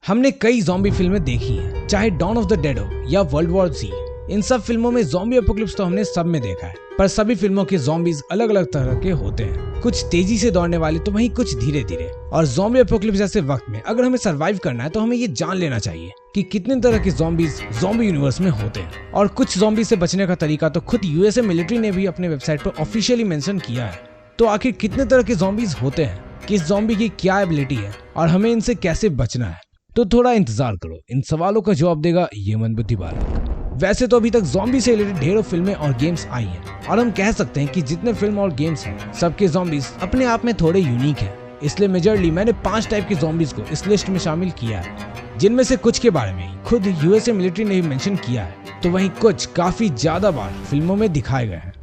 हमने कई ज़ॉम्बी फिल्में देखी हैं, चाहे डॉन ऑफ द डेड हो या वर्ल्ड वॉर Z। इन सब फिल्मों में ज़ॉम्बी एपोकलिप्स तो हमने सब में देखा है, पर सभी फिल्मों के ज़ॉम्बीज अलग अलग तरह के होते हैं। कुछ तेजी से दौड़ने वाले तो वहीं कुछ धीरे धीरे। और ज़ॉम्बी एपोकलिप्स जैसे वक्त में अगर हमें सर्वाइव करना है तो हमें ये जान लेना चाहिए कि कितने तरह के ज़ॉम्बीज ज़ॉम्बी यूनिवर्स में होते हैं। और कुछ ज़ॉम्बी से बचने का तरीका तो खुद यूएसए मिलिट्री ने भी अपने वेबसाइट पर ऑफिशियली मेंशन किया है। तो आखिर कितने तरह के ज़ॉम्बीज होते हैं, किस ज़ॉम्बी की क्या एबिलिटी है और हमें इनसे कैसे बचना है, तो थोड़ा इंतजार करो, इन सवालों का जवाब देगा ये मंदबुद्धि बालक। वैसे तो अभी तक ज़ॉम्बी से रिलेटेड ढेरों फिल्में और गेम्स आई हैं और हम कह सकते हैं कि जितने फिल्म और गेम्स हैं सबके ज़ॉम्बीज अपने आप में थोड़े यूनिक हैं। इसलिए मेजरली मैंने 5 टाइप के ज़ॉम्बीज को इस लिस्ट में शामिल किया है, जिनमें से कुछ के बारे में खुद यूएसए मिलिट्री ने भी मेंशन किया है, तो वहीं कुछ काफी ज्यादा बार फिल्मों में दिखाए गए हैं।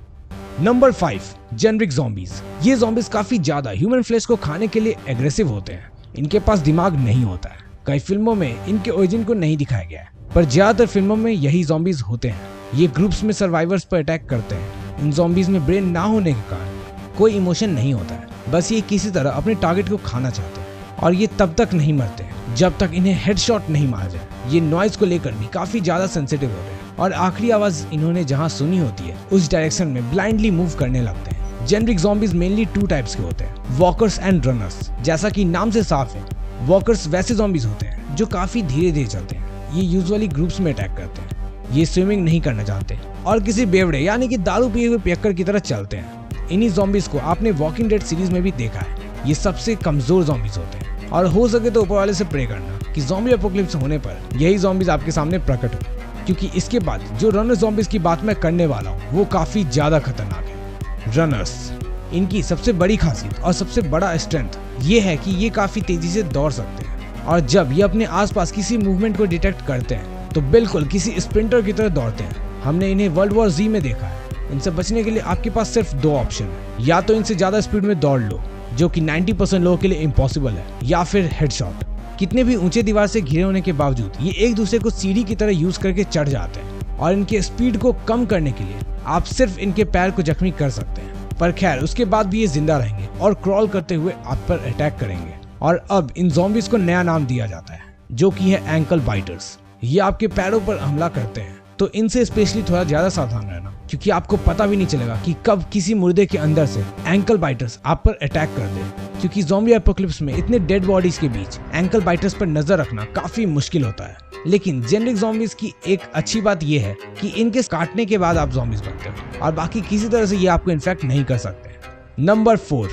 Number 5, generic zombies. ये ज़ॉम्बीज काफी ज्यादा ह्यूमन फ्लेश को खाने के लिए एग्रेसिव होते हैं। इनके पास दिमाग नहीं होता है। कई फिल्मों में इनके ओरिजिन को नहीं दिखाया गया है, पर ज्यादातर फिल्मों में यही ज़ॉम्बीज होते हैं। ये ग्रुप्स में सर्वाइवर्स पर अटैक करते हैं। इन ज़ॉम्बीज में ब्रेन ना होने के कारण कोई इमोशन नहीं होता है, बस ये किसी तरह अपने टारगेट को खाना चाहते हैं। और ये तब तक नहीं मरते जब तक इन्हें हेडशॉट नहीं मारा जाए। ये नॉइज को लेकर भी काफी ज्यादा सेंसिटिव होते हैं और आखिरी आवाज इन्होंने जहाँ सुनी होती है उस डायरेक्शन में ब्लाइंडली मूव करने लगते हैं। जेनरिक ज़ॉम्बीज मेनली 2 टाइप्स के होते हैं, वॉकर्स एंड रनर्स। जैसा कि नाम से साफ है, वॉकर्स वैसे ज़ॉम्बीज होते हैं जो काफी धीरे धीरे चलते हैं। ये यूजुअली ग्रुप्स में अटैक करते हैं। ये स्विमिंग नहीं करना चाहते और किसी बेवड़े यानी कि दारू पिए हुए पियक्कर की तरह चलते हैं। इन्हीं ज़ॉम्बीज को आपने वॉकिंग डेड सीरीज में भी देखा है। ये सबसे कमजोर ज़ॉम्बीज होते हैं और हो सके तो ऊपर वाले से प्रे करना कि ज़ॉम्बी एपोकलिप्स होने पर यही ज़ॉम्बीज आपके सामने प्रकट हो, क्योंकि इसके बाद जो रनर ज़ॉम्बीज की बात मैं करने वाला हूँ वो काफी ज्यादा खतरनाक है। रनर्स, इनकी सबसे बड़ी खासियत और सबसे बड़ा स्ट्रेंथ ये है कि ये काफी तेजी से दौड़ सकते हैं और जब ये अपने आसपास किसी मूवमेंट को डिटेक्ट करते हैं तो बिल्कुल किसी स्प्रिंटर की तरह दौड़ते हैं। हमने इन्हें वर्ल्ड वॉर Z में देखा है। इनसे बचने के लिए आपके पास सिर्फ 2 ऑप्शन है, या तो इनसे ज्यादा स्पीड में दौड़ लो जो कि 90% लोगों के लिए इम्पॉसिबल है, या फिर हेडशॉट। कितने भी ऊंचे दीवार से घिरे होने के बावजूद ये एक दूसरे को सीढ़ी की तरह यूज करके चढ़ जाते हैं और इनके स्पीड को कम करने के लिए आप सिर्फ इनके पैर को जख्मी कर सकते हैं। पर खैर उसके बाद भी ये जिंदा रहेंगे और क्रॉल करते हुए आप पर अटैक करेंगे। और अब इन ज़ॉम्बीज को नया नाम दिया जाता है जो कि है एंकल बाइटर्स। ये आपके पैरों पर हमला करते हैं, तो इनसे स्पेशली थोड़ा ज्यादा सावधान रहना, क्योंकि आपको पता भी नहीं चलेगा कि कब किसी मुर्दे के अंदर से एंकल बाइटर्स आप पर अटैक कर दे। क्योंकि ज़ॉम्बी एपोकलिप्स में इतने डेड बॉडीज के बीच एंकल बाइटर्स पर नजर रखना काफी मुश्किल होता है। लेकिन जेनरिक ज़ॉम्बीज की एक अच्छी बात यह है कि इनके काटने के बाद आप ज़ॉम्बीज बनते हो और बाकी किसी तरह से ये आपको इन्फेक्ट नहीं कर सकते। Number 4,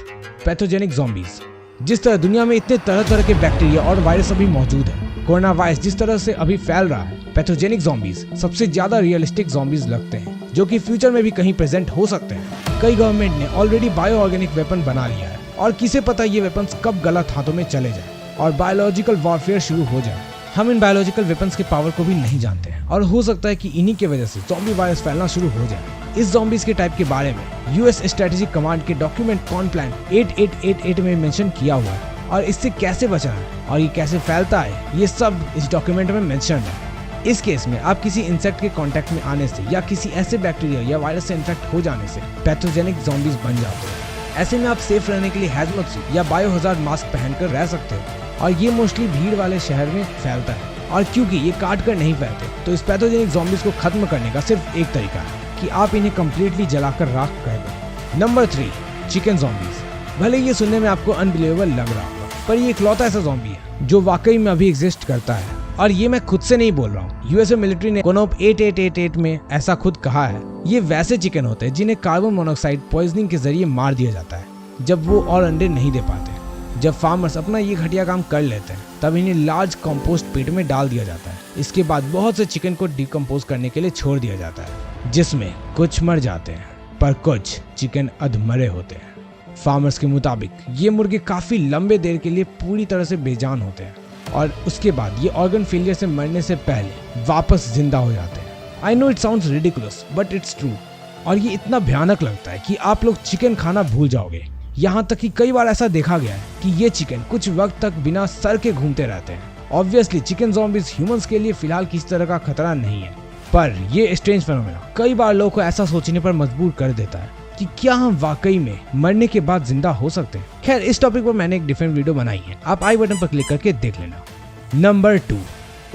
pathogenic zombies. जिस तरह दुनिया में इतने तरह तरह के बैक्टीरिया और वायरस अभी मौजूद है, कोरोना वायरस जिस तरह से अभी फैल रहा है, पैथोजेनिक ज़ॉम्बीज सबसे ज्यादा रियलिस्टिक ज़ॉम्बीज लगते हैं, जो कि फ्यूचर में भी कहीं प्रेजेंट हो सकते हैं। कई गवर्नमेंट ने ऑलरेडी बायो ऑर्गेनिक वेपन बना लिया है और किसे पता ये वेपन्स कब गलत हाथों में चले जाए और बायोलॉजिकल वॉरफेयर शुरू हो जाए। हम इन बायोलॉजिकल वेपन्स के पावर को भी नहीं जानते हैं और हो सकता है कि इन्हीं की वजह से ज़ॉम्बी वायरस फैलना शुरू हो जाए। इस ज़ॉम्बीज के टाइप के बारे में यूएस स्ट्रेटेजिक कमांड के डॉक्यूमेंट कॉनप्लान 8888 में मेंशन किया हुआ है और इससे कैसे बचना है और ये कैसे फैलता है ये सब इस डॉक्यूमेंट में मेंशन है। इस केस में आप किसी इंसेक्ट के कांटेक्ट में आने से या किसी ऐसे बैक्टीरिया या वायरस से इन्फेक्ट हो जाने से पैथोजेनिक ज़ॉम्बीज बन जाते हैं। ऐसे में आप सेफ रहने के लिए हैजमत सूट या बायो हजार्ड मास्क पहनकर रह सकते हो और ये मोस्टली भीड़ वाले शहर में फैलता है। और क्योंकि ये काट कर नहीं फैलते तो इस पैथोजेनिक ज़ॉम्बीज को खत्म करने का सिर्फ एक तरीका है कि आप इन्हें कम्प्लीटली जलाकर राख कर दें। Number 3, chicken zombies. भले ये सुनने में आपको अनबिलीवेबल लग रहा होगा, पर ये इकलौता ऐसा ज़ॉम्बी है जो वाकई में अभी एग्जिस्ट करता है। और ये मैं खुद से नहीं बोल रहा हूँ, यूएसए मिलिट्री ने कोनोप 8888 में ऐसा खुद कहा है। ये वैसे चिकन होते हैं जिन्हें कार्बन मोनोऑक्साइड पॉइजनिंग के जरिए मार दिया जाता है जब वो और अंडे नहीं दे पाते। जब फार्मर्स अपना ये घटिया काम कर लेते हैं तब इन्हें लार्ज कंपोस्ट पिट में डाल दिया जाता है। इसके बाद बहुत से चिकन को डिकम्पोज करने के लिए छोड़ दिया जाता है, जिसमें कुछ मर जाते हैं पर कुछ चिकन अधमरे होते हैं। फार्मर्स के मुताबिक ये मुर्गे काफी लंबे देर के लिए पूरी तरह से बेजान होते हैं और उसके बाद ये ऑर्गन फेलियर से मरने से पहले वापस जिंदा हो जाते हैं। I know it sounds ridiculous but it's true. और ये इतना भयानक लगता है कि आप लोग चिकन खाना भूल जाओगे। यहाँ तक कि कई बार ऐसा देखा गया है कि ये चिकन कुछ वक्त तक बिना सर के घूमते रहते हैं। ऑब्वियसली चिकन ज़ॉम्बीज ह्यूमंस के लिए फिलहाल किसी तरह का खतरा नहीं है, पर ये स्ट्रेंज फेनोमेना कई बार लोगों को ऐसा सोचने पर मजबूर कर देता है कि क्या हम वाकई में मरने के बाद जिंदा हो सकते हैं। खैर इस टॉपिक पर मैंने एक डिफरेंट वीडियो बनाई है, आप आई बटन पर क्लिक करके देख लेना। Number 2,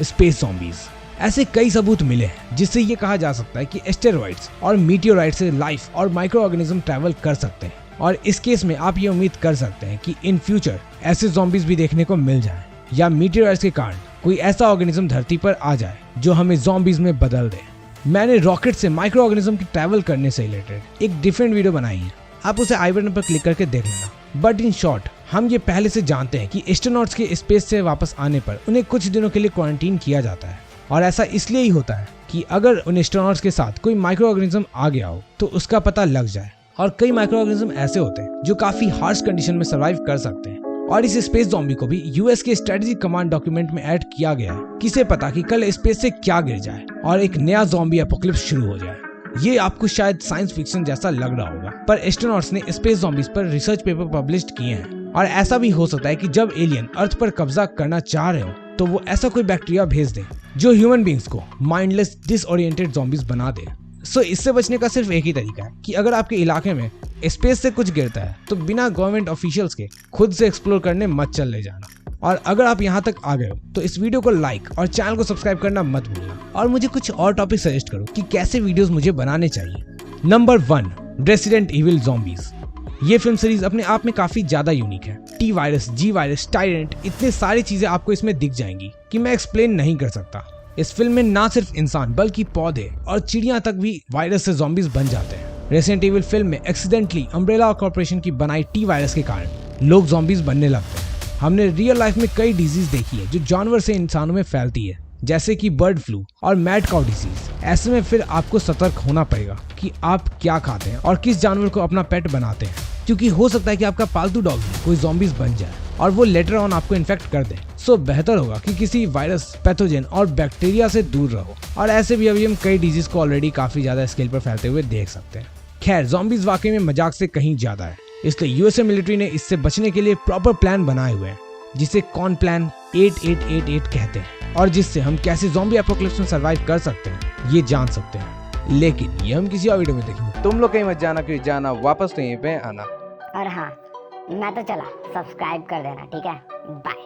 space zombies. ऐसे कई सबूत मिले हैं जिससे ये कहा जा सकता है कि एस्टेरॉइड्स और मीटियोराइट से लाइफ और माइक्रो ऑर्गेनिज्म ट्रैवल कर सकते हैं, और इस केस में आप ये उम्मीद कर सकते हैं कि इन फ्यूचर ऐसे ज़ॉम्बीज भी देखने को मिल जाएं, या मीटियोराइट्स के कारण कोई ऐसा ऑर्गेनिज्म धरती पर आ जाए जो हमें ज़ॉम्बीज में बदल दे। मैंने रॉकेट से माइक्रो ऑर्गेनिज्म के ट्रैवल करने से रिलेटेड एक डिफरेंट वीडियो बनाई है, आप उसे आई बटन पर क्लिक करके देख लेना। बट इन शॉर्ट हम ये पहले से जानते हैं कि एस्ट्रोनॉट्स के स्पेस से वापस आने पर उन्हें कुछ दिनों के लिए क्वारंटीन किया जाता है, और ऐसा इसलिए ही होता है कि अगर उन एस्ट्रोनॉट्स के साथ कोई माइक्रो ऑर्गेनिज्म आ गया हो तो उसका पता लग जाए। और कई माइक्रो ऑर्गेनिज्म ऐसे होते हैं जो काफी हार्श कंडीशन में सर्वाइव कर सकते हैं, और इस स्पेस ज़ॉम्बी को भी यूएस के स्ट्रेटेजिक कमांड डॉक्यूमेंट में ऐड किया गया है। किसे पता कि कल स्पेस से क्या गिर जाए और एक नया ज़ॉम्बी एपोकलिप्स शुरू हो जाए। ये आपको शायद साइंस फिक्शन जैसा लग रहा होगा, पर एस्ट्रोनॉट्स ने स्पेस ज़ॉम्बीज पर रिसर्च पेपर पब्लिश किए हैं, और ऐसा भी हो सकता है कि जब एलियन अर्थ पर कब्जा करना चाह रहे हो तो वो ऐसा कोई बैक्टीरिया भेज दे जो ह्यूमन बींग्स को माइंडलेस डिसओरिएंटेड ज़ॉम्बीज बना दे। सो इससे बचने का सिर्फ एक ही तरीका है कि अगर आपके इलाके में स्पेस से कुछ गिरता है तो बिना गवर्नमेंट ऑफिशियल्स के खुद से एक्सप्लोर करने मत चले जाना। और अगर आप यहाँ तक आ गए हो तो इस वीडियो को लाइक और चैनल को सब्सक्राइब करना मत भूलना, और मुझे कुछ और टॉपिक सजेस्ट करो कि कैसे वीडियोस मुझे बनाने चाहिए। Number 1, resident evil zombies. ये फिल्म सीरीज अपने आप में काफी ज्यादा यूनिक है। टी वायरस, जी वायरस, टायरेंट, इतने सारी चीजें आपको इसमें दिख जाएंगी कि मैं एक्सप्लेन नहीं कर सकता। इस फिल्म में ना सिर्फ इंसान बल्कि पौधे और चिड़िया तक भी वायरस से ज़ॉम्बीज बन जाते हैं। रेसिडेंट इविल फिल्म में एक्सीडेंटली अम्ब्रेला कॉर्पोरेशन की बनाई टी वायरस के कारण लोग ज़ॉम्बीज बनने लगते हैं। हमने रियल लाइफ में कई डिजीज देखी है जो जानवर से इंसानों में फैलती है, जैसे कि बर्ड फ्लू और मैड काउ डिजीज। ऐसे में फिर आपको सतर्क होना पड़ेगा कि आप क्या खाते हैं और किस जानवर को अपना पेट बनाते हैं, क्योंकि हो सकता है कि आपका पालतू डॉग भी कोई ज़ॉम्बीज बन जाए और वो लेटर ऑन आपको इन्फेक्ट कर दे। सो बेहतर होगा कि किसी वायरस, पैथोजन और बैक्टीरिया से दूर रहो। और ऐसे भी अभी हम कई डिजीज को ऑलरेडी काफी ज्यादा स्केल पर फैलते हुए देख सकते हैं। खैर, ज़ॉम्बीज वाकई में मजाक से कहीं ज्यादा है, इसलिए यूएसए मिलिट्री ने इससे बचने के लिए प्रॉपर प्लान बनाए हुए हैं, जिसे कॉन प्लान 8888 कहते हैं, और जिससे हम कैसे ज़ॉम्बी एपोकलिप्स में सर्वाइव कर सकते हैं ये जान सकते हैं। लेकिन ये हम किसी और वीडियो में देखेंगे। तुम लोग कहीं मत जाना, क्योंकि जाना वापस तो यहीं पे आना। और हाँ, मैं तो चला, सब्सक्राइब कर देना, ठीक है? बाय।